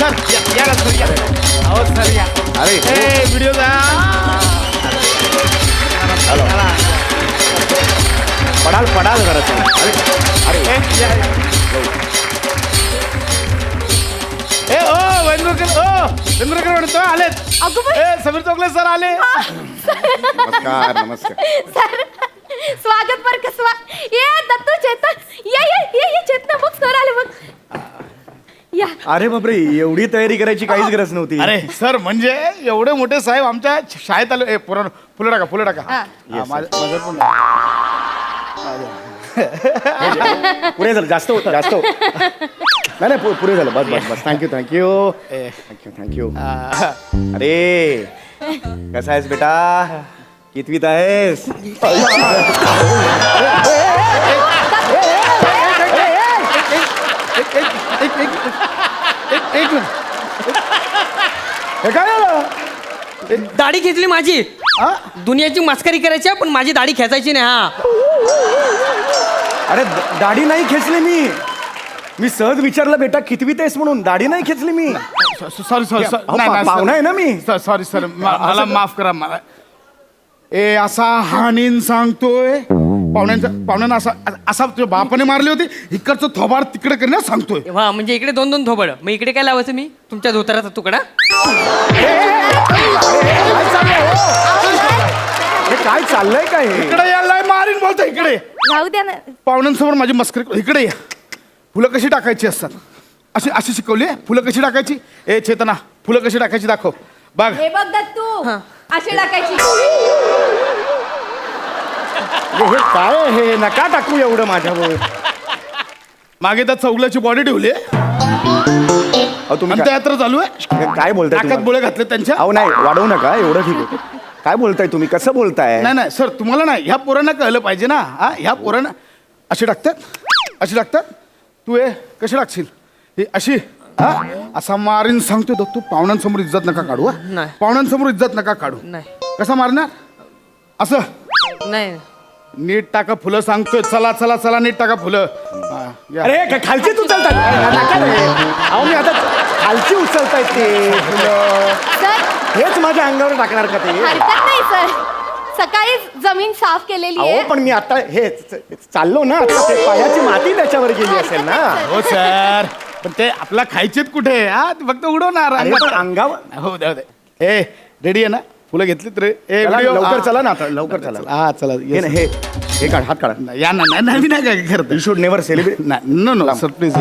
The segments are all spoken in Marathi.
सर या ना सर या अहो सर या अरे व्हिडिओ का पडाल जरा अरे ओ वेंद्रकर म्हणतो आलेत समीर चौगले सर आले नमस्कार सर स्वागत बर का ये दत्तू चेतन ये चेतन बघ सर आले बघ या अरे बापरे एवढी तयारी करायची काहीच गरज नव्हती. अरे सर म्हणजे एवढे मोठे साहेब आमच्या शाळेत आले फुलं टाका हा. माझं पण पुरे झालं जास्त होत नाही पुरे झालं बस थँक्यू अरे कसा आहेस बेटा कितवीत आहेस एक मिनिट हे काय झालं? दाढी खेचली माझी दुनियाची मस्करी करायची पण माझी दाढी खेचायची नाही. हा अरे दाढी नाही खेचली मी सहज विचारलं बेटा कितवीत आहेस म्हणून दाढी नाही खेचली मी सॉरी पाहुणा आहे ना मी सॉरी सर मला माफ करा मला असा हानीन सांगतोय पाहुण्यांना असा तुझ्या बापाने मारले होते इकडचं थोबाड तिकडे करण्यास सांगतोय वा म्हणजे इकडे दोन थोबड मग इकडे काय लावायचं मी तुमच्या धोतराचा तुकडा काय चाललंय काय इकडे यायला मारीन बोलतो इकडे राहू द्या ना पाहुण्यांसमोर माझी मस्करी इकडे या फुलं कशी टाकायची असतात अशी अशी शिकवली फुलं कशी टाकायची चेतना फुलं कशी टाकायची दाखव बघ हे बघ दत्तू अशी टाकायची हे काय हे नका टाकू एवढं माझ्यावर मागे त्या चौगल्याची बॉडी ठेवली तुम्ही अंत्ययात्रा चालू आहे काय बोलताय नाकात बोळे घातले त्यांच्या अहो नाही वाढवू नका एवढं ठीक आहे काय बोलताय तुम्ही कसं बोलताय नाही सर तुम्हाला नाही ह्या पोरांना कळलं पाहिजे ना ह्या पोरांना अशी टाकतात तू कशी टाकशील ही अशी असा मारीन सांगतो तू पाहुण्यांसमोर इज्जत नका काढू नाही. पाहुण्यांसमोर इज्जत नका काढू नाही कसा मारणार असं नाही नीट टाका फुलं सांगतोय चला नीट टाका फुलं या. अरे काय खालचीच उचलतात नका रे. अहो मी आता खालची उचलतायत ते फुलं. सर हेच माझ्या अंगावर टाकणार का ते हरकत नाही सर सकाळीच जमीन साफ केलेली अहो आहे पण मी आता हे चाललो ना आता ते पायाची माती त्याच्यावर गेली असेल ना हो सर पण ते आपला खायचेत कुठे ते फक्त उडवणार अरे पण अंगावर हो द्या रेडी आहे ना फुलं घेतलीत रे चला, लवकर चला ना आता लवकर चला चला हे ना, हे काढ हात काढा या ना नाही काय करत you should never celebrate no sir please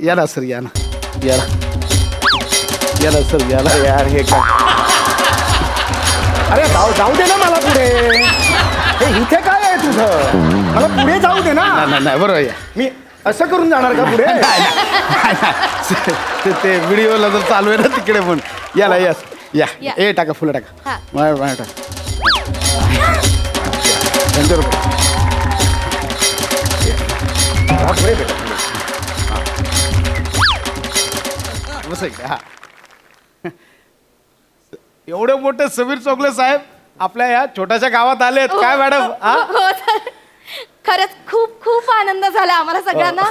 या ना सर या ना सर या ना यार हे काय अरे जाऊ दे ना मला पुढे हे इथे काय आहे तुझं मला पुढे जाऊ दे ना नाही बरोबर या मी असं करून जाणार का पुढे ते व्हिडिओला जर चालू आहे ना तिकडे पण याला या टाका फुलं टाका हा. माझ्या टाका 200 रुपये पुढे बेटा बस एवढे मोठे समीर चौगले साहेब आपल्या या छोट्याशा गावात आलेत काय मॅडम हो सर खरंच खूप खूप आनंद झाला आम्हाला सगळ्यांना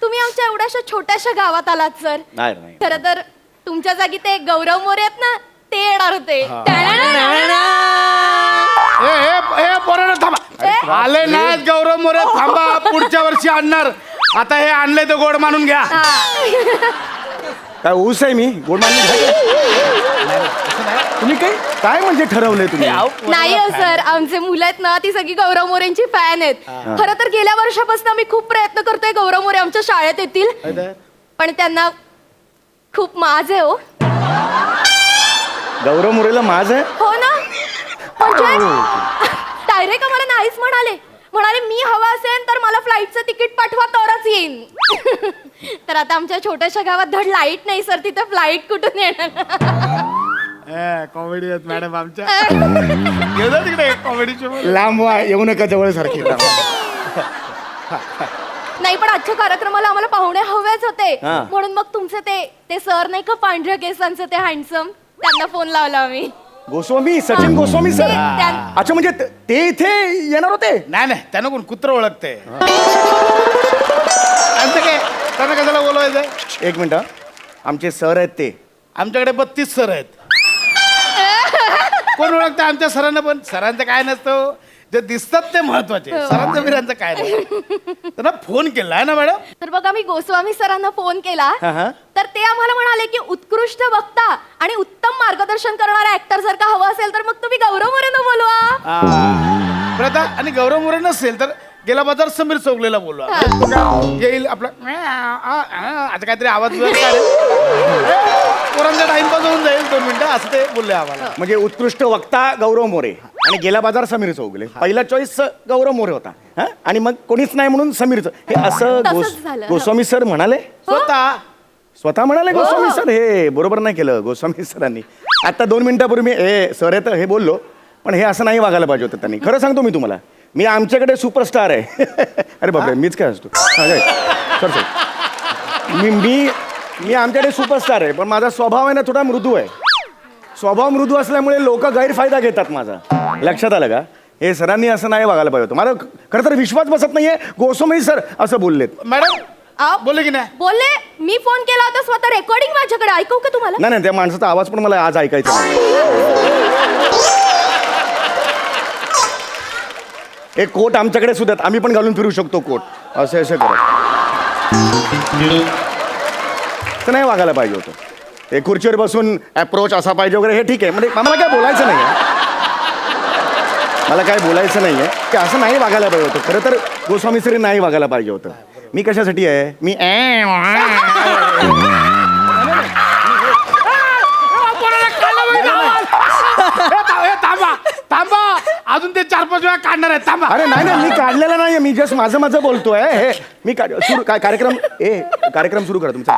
तुम्ही आमच्या एवढ्याशा छोट्याशा गावात आलात सर नाही खरं तर तुमच्या जागी ते गौरव मोरे आहेत ना ते येणार होते पोरांनो थांबा आले नाहीत गौरव मोरे थांबा पुढच्या वर्षी आणणार आता हे आणले तर गोड मानून घ्या काय ऊस आहे मी गोड मानून तुम्ही काय म्हणजे ठरवलंय तुम्ही नाही हो सर आमचे मुलं आहेत ना ती सगळी गौरव मोरेंची फॅन आहेत खरं तर गेल्या वर्षापासून आम्ही खूप प्रयत्न करतोय गौरव मोरे आमच्या शाळेत येतील पण त्यांना खूप माज आहे हो गौरव मोरेला माझ आहे हो ना म्हणजे डायरेक्ट आम्हाला नाहीच म्हणाले मी हवा असेल तर मला फ्लाईटचं तिकीट पाठवा तरच येईन तर आता आमच्या छोट्याशा गावात धड लाईट नाही सर तिथे फ्लाईट कुठून येणार कॉमेडी आहेत मॅडम आमच्या तिकडे कॉमेडीचे लांब येऊ नका जवळ सारखी नाही पण आजच्या कार्यक्रमाला आम्हाला पाहुणे हवेच होते हा. म्हणून मग तुमचे ते सर नाही का पांढऱ्या केसांचे ते हँडसम त्यांना फोन लावला आम्ही गोस्वामी सचिन गोस्वामी सर अच्छा म्हणजे ते इथे येणार होते नाही त्यांना कोण कुत्र ओळखते त्यांना कशाला बोलवायचं एक मिनिट आमचे सर आहेत ते. आमच्याकडे 32 सर आहेत. कोण ओळखतं आमच्या सरांना? पण सरांचं काय नसतं, जे दिसतात ते महत्वाचे. सरांचं बिरांचं काय नाही. त्यांना फोन केलाय ना मॅडम? तर बघा मी गोस्वामी सरांना फोन केला हा, हा. तर ते आम्हाला म्हणाले की उत्कृष्ट वक्ता आणि उत्तम मार्गदर्शन करणारा ऍक्टर जर का हवा असेल तर मग तुम्ही गौरव मोरेनं बोलवा. प्रथा आणि गौरव मोरे नसेल तर गेला बाजार समीर चौगलेला बोलवा. येईल आपला आता काहीतरी आवाज पोरांचा टाइमपास होऊन जाईल 2 मिनिटं असं ते बोलले आम्हाला. म्हणजे उत्कृष्ट वक्ता गौरव मोरे आणि गेला बाजार समीर चौगले. पहिला चॉईस गौरव मोरे होता. हा? आणि मग कोणीच नाही म्हणून समीर हे असं तसंच झालं. गोस्वामी सर म्हणाले. स्वतः म्हणाले हो. गोस्वामी सर. हे बरोबर नाही केलं गोस्वामी सरांनी. आता 2 मिनिटापूर्वी मी सर येतं हे बोललो, पण हे असं नाही वागायला पाहिजे होतं त्यांनी. खरं सांगतो मी तुम्हाला, मी आमच्याकडे सुपरस्टार आहे. अरे बापरे, मीच काय असतो सर सर मी आमच्याकडे सुपरस्टार आहे, पण माझा स्वभाव आहे ना थोडा मृदू आहे. स्वभाव मृदू असल्यामुळे लोक गैरफायदा घेतात माझा. लक्षात आलं का? हे सरांनी असं नाही वागायला पाहिजे होतं. मला खरं तर विश्वास बसत नाहीये गोस्वामी सर असं बोललेत. मॅडम अहो, बोलले की नाही? बोलले मी फोन केला होता स्वतः रेकॉर्डिंग माझ्याकडे ऐकू का तुम्हाला? नाही त्या माणसाचा आवाज पण मला आज ऐकायचा नाही. एक कोट आमच्याकडे सुद्धा आहेत. आम्ही पण घालून फिरू शकतो कोट. असे करत तर नाही वागायला पाहिजे होतं. ते खुर्चीवर बसून अप्रोच असा पाहिजे वगैरे हे ठीक आहे. म्हणजे मला काय बोलायचं नाही आहे. मला काय बोलायचं नाही आहे की असं नाही वागायला पाहिजे होतं. खरं तर गोस्वामी सरी नाही वागायला पाहिजे होतं. मी कशासाठी आहे? मी थांबा अजून ते 4-5 वेळा काढणार आहे. थांबा. अरे नाही मी काढलेला नाहीये. मी जस्ट माझं बोलतोय. हे मी कार्यक्रम सुरू करा. तुमचा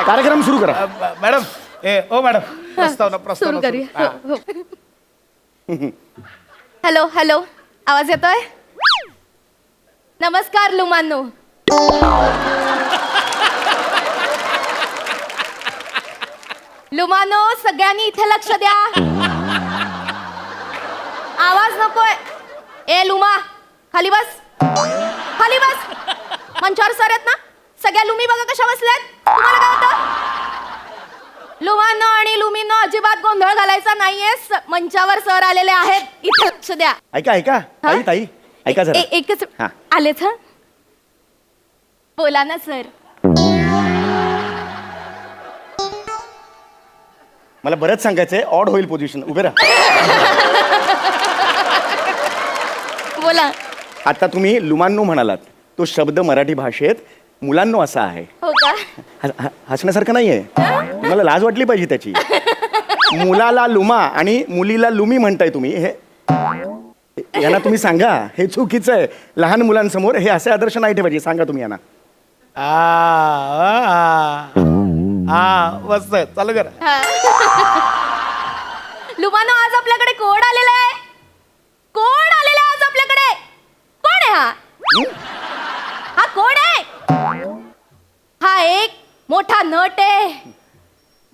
कार्यक्रम सुरू करा. मॅडम मॅडम सुरू प्रस्तावना करूया. हॅलो हॅलो, आवाज येतोय? नमस्कार लुमानो. लुमानो सगळ्यांनी इथे लक्ष द्या. आवाज नकोय. ए लुमा खाली बस, खाली बस. मंचावर सर आहेत ना? सगळ्या लुमी बघा कशा बसल्यात. तुम्हाला काय होतं? लुमानो आणि लुमीनो अजिबात गोंधळ घालायचा नाहीये. मंचावर सर आलेले आहेत, इथे लक्ष द्या. ऐका ताई ऐका जरा. एकच हा. आलेच हा. बोला ना सर. मला बरंच सांगायचंय. ऑड होईल पोझिशन. उभे राहा. बोला. आता तुम्ही लुमान्नो म्हणालात. तो शब्द मराठी भाषेत मुलांनो असा आहे. हो का? हसण्यासारखं नाहीये. तुम्हाला लाज वाटली पाहिजे त्याची. मुलाला लुमा आणि मुलीला लुमी म्हणताय तुम्ही. हे यांना तुम्ही सांगा हे चुकीचं आहे. लहान मुलांसमोर हे असे आदर्श नाही ठेवायचे. सांगा तुम्ही यांना. मस्त चालू करा. लुमानो आज आपल्याकडे कोण आलेला आहे? कोण आलेला आहे आज आपल्याकडे? कोण आहे हा? हा कोण आहे? हा एक मोठा नट आहे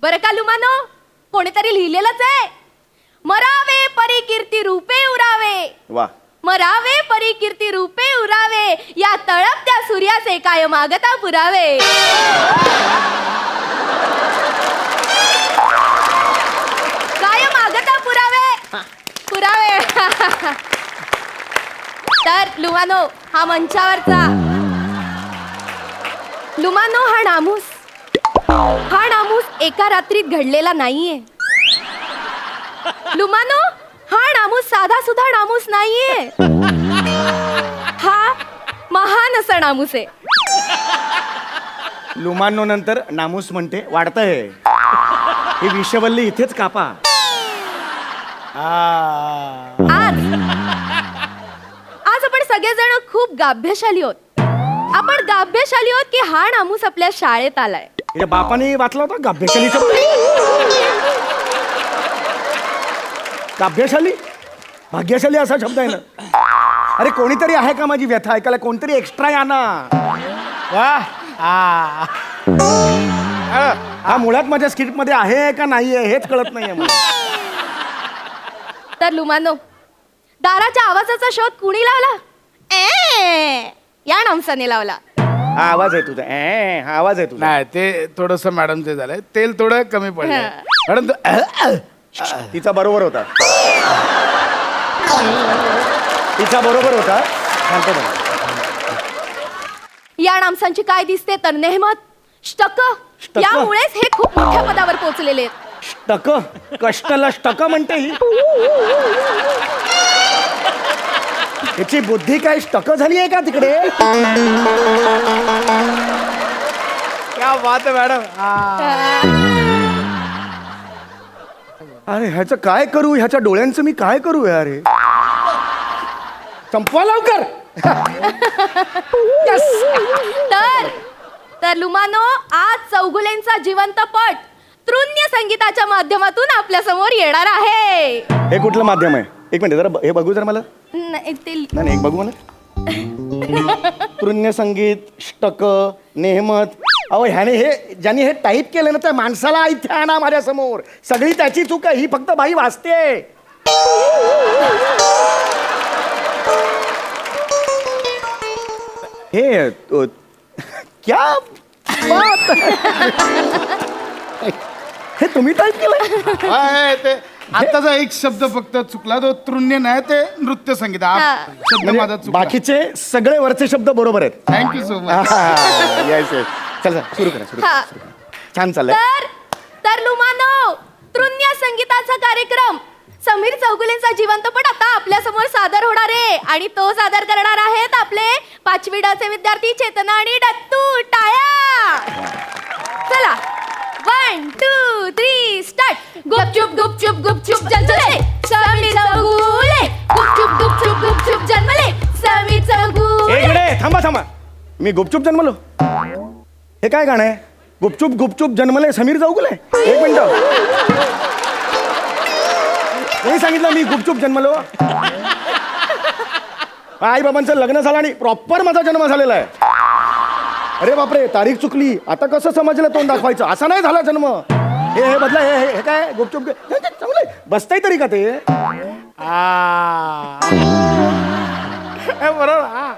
बरं का लुमानो. कोणीतरी लिहिलेलंच आहे, मरावे परी कीर्ती रूपे उरावे. वा. मरावे परी कीर्ती रूपे उरावे, या तळपत्या सूर्याचे काय मागता पुरावे. काय मागता पुरावे. तर लुमानो हा मंचावरचा लुमानो हा नामूस एका रात्रीत घडलेला नाहीये. लुमानो हा नामूस साधा सुद्धा नामूस नाहीये. हा महान असा नामूस आहे. लुमान्नो नंतर नामूस म्हणते. वाढतंय ही विषवल्ली. इथेच कापा. आज आपण सगळेजण खूप गाभ्यशाली आहोत. आपण गाभ्यशाली आहोत की हा नामूस आपल्या शाळेत आलाय. या बापाने वाचला होता गाभ्यशाली शब्द. गाभ्यशाली भाग्यशाली असा शब्द आहे ना. अरे कोणीतरी आहे का माझी व्यथा ऐकायला? कोणतरी एक्स्ट्रा या ना. हा मुळात माझ्या स्किट मध्ये आहे का नाहीये हेच कळत नाहीये मला. तर लुमानो दाराच्या आवाजाचा शोध कुणी लावला? या नामसाने लावला. हा आवाज आहे तुझा हा आवाज आहे तुझा. नाही ते थोडस मॅडम ते झालंय तेल थोडं कमी पडलं मॅडम तिचा बरोबर होता. तिचा बरोबर होता. शांत बस. या माणसांची काय दिसते तर नेहमत ष्टक? यामुळेच हे खूप मोठ्या पदावर पोहोचलेले आहेत. ष्टक कष्टला ष्टक म्हणते ही. याची बुद्धी काय ष्टक झाली आहे का तिकडे? क्या बात आहे मॅडम अरे ह्याचं काय करू? ह्याच्या डोळ्यांचं मी काय करू यार? हे संपवा लवकर. तर लुमानो आज चौगुलेंचा जिवंत पट तृण्य संगीताच्या माध्यमातून आपल्या समोर येणार आहे. हे कुठलं माध्यम आहे? एक मिनिट जरा हे बघू जरा मला. नाही, नाही एक बघू मला. तृण्य संगीत ष्टक नेहमत. अहो ह्याने हे ज्याने हे टाईप केलं ना त्या माणसाला इथे आणा माझ्या समोर. सगळी त्याची चूक आहे. ही फक्त बाई वाचते. हे क्या बात हे तुम्ही टाईप केलं? ते आताचा एक शब्द फक्त चुकला तो तृण्य नाही ते नृत्य संगीत हा शब्द माझा म्हणजे चुकला. बाकीचे सगळे वरचे शब्द बरोबर आहेत. Thank you so much. Yes yes. चला सुरू करा सुरू हा. करा. छान चाललंय. तर लुमानो तृण्य संगीताचा कार्यक्रम समीर चौगुलेंचा जिवंतपट आता आपल्या समोर सादर होणार आहे आणि तो सादर करणार आहेत आपले 5वी ड चे विद्यार्थी चेतना आणि दत्तू. टाळ्या. चला 1 2 3 स्टार्ट. गुपचुप गुपचुप गुपचुप जन्मले समीर चौगुले. गुपचुप गुपचुप गुपचुप जन्मले समीर चौगुले. एक मिनिट थांबा थांबा. मी गुपचूप जन्मलो. हे काय गाणं आहे? गुपचूप गुपचूप जन्मले समीर चौगुले. एक मिनिट. कोणी सांगितलं मी गुपचूप जन्मलो? आई बाबांचं लग्न झालं आणि प्रॉपर माझा जन्म झालेला आहे. अरे बापरे तारीख चुकली. आता कसं समजलं तोंड दाखवायचं? असा नाही झाला जन्म. हे बदला. हे काय गुपचूप चांगलं बसताय तरी का ते? बरोबर हा.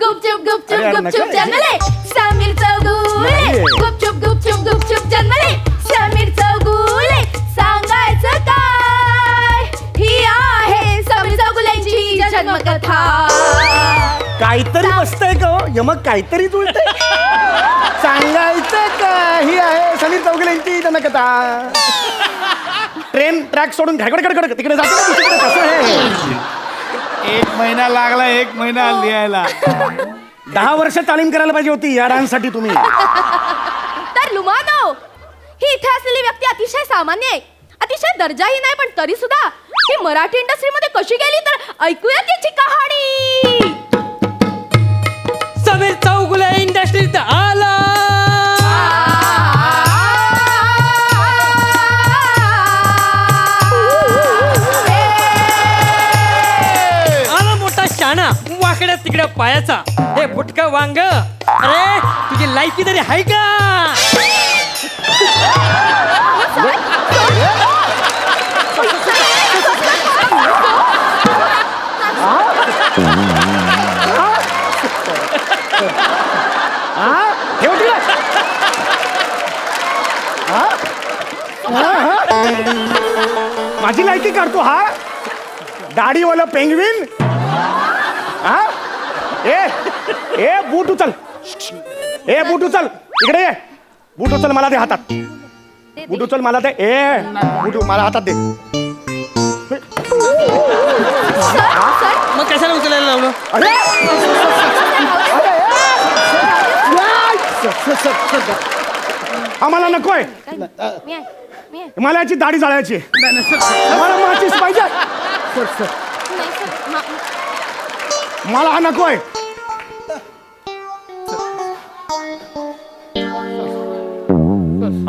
गुपचुप गुपचुप अरे यार, गुपचुप नका. जन्मले समीर चौगुले. नाही. गुपचुप गुपचुप गुपचुप जन्मले समीर चौगुले. सांगायचं काय ही आहे समीर चौगुलेंची जन्मकथा. काहीतरी बसतंय का हो? यमक काहीतरी जुळतंय. सांगायचं का ही आहे समीर चौगुलेंची जनकथा. ट्रेन ट्रॅक सोडून घडघड तिकडे जातो ना दुसरीकडे. कसं आहे? 1 महिना लागला 1 महिना लिहायला. 10 वर्ष तालीम करायला पाहिजे होती या डान्ससाठी तुम्ही. तर लुमानो ही इथे असलेली व्यक्ती अतिशय सामान्य आहे. अतिशय दर्जाही नाही पण तरी सुद्धा ही मराठी इंडस्ट्रीमध्ये कशी गेली तर ऐकूया त्याची कहाणी. समीर चौगुले इंडस्ट्रीत आला. आला मोठा शाणा वाकड्या तिकड्या पायाचा. हे फुटका वांग. अरे तुझी लायकी तरी आहे का? ठेव तिला. माझी लायकी काढतो हा दाढीवाला पेंगविन. हा ए बूट उचल. ए बूट उचल इकडे ये. बूट उचल मला दे हातात. बूट उचल मला दे. बूट मला हातात दे. मग कशाला उचलायला लावलं? अरे आम्हाला नकोय. मला याची दाढी जाळायची. मला माचीस पाहिजे. मला हा नकोय.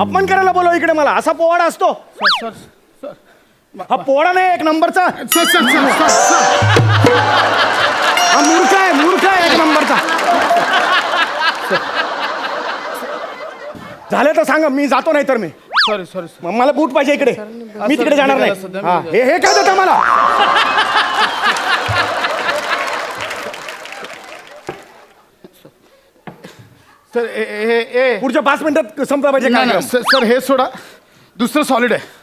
अपमान करायला बोलव इकडे मला. असा पोवाडा असतो? हा पोवाडा नाही एक नंबरचा. हा मूर्ख आहे एक नंबरचा. झालं तर सांगा मी जातो नाही तर मी. सॉरी मला बूट पाहिजे इकडे. मी तिकडे जाणार नाही. हा, हे काय देता मला? सर पुढच्या 5 मिनिटात संपला पाहिजे नाही, कार्यक्रम. नाही, सर हे सोडा दुसरं सॉलिड आहे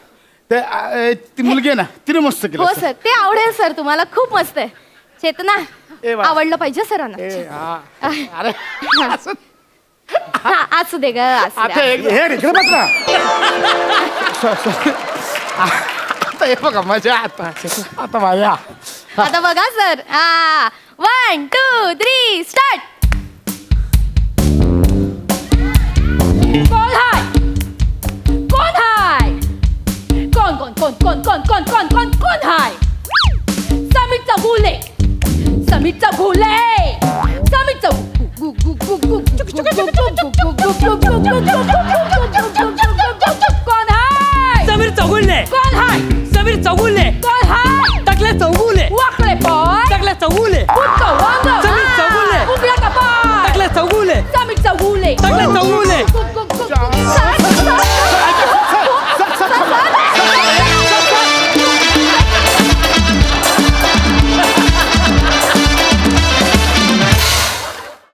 ते ती मुलगी आहे ना तिने मस्त केलं हो सर ते आवडेल सर तुम्हाला खूप मस्त आहे चेतना ए वा. आवडलं पाहिजे सरांना अरे हा, असू दे ग असू आता दे. एक हे इकडे बस ना. आता हे बघा मजा आता माझ्या आता बघा सर 1 2 3 स्टार्ट बॉल हाय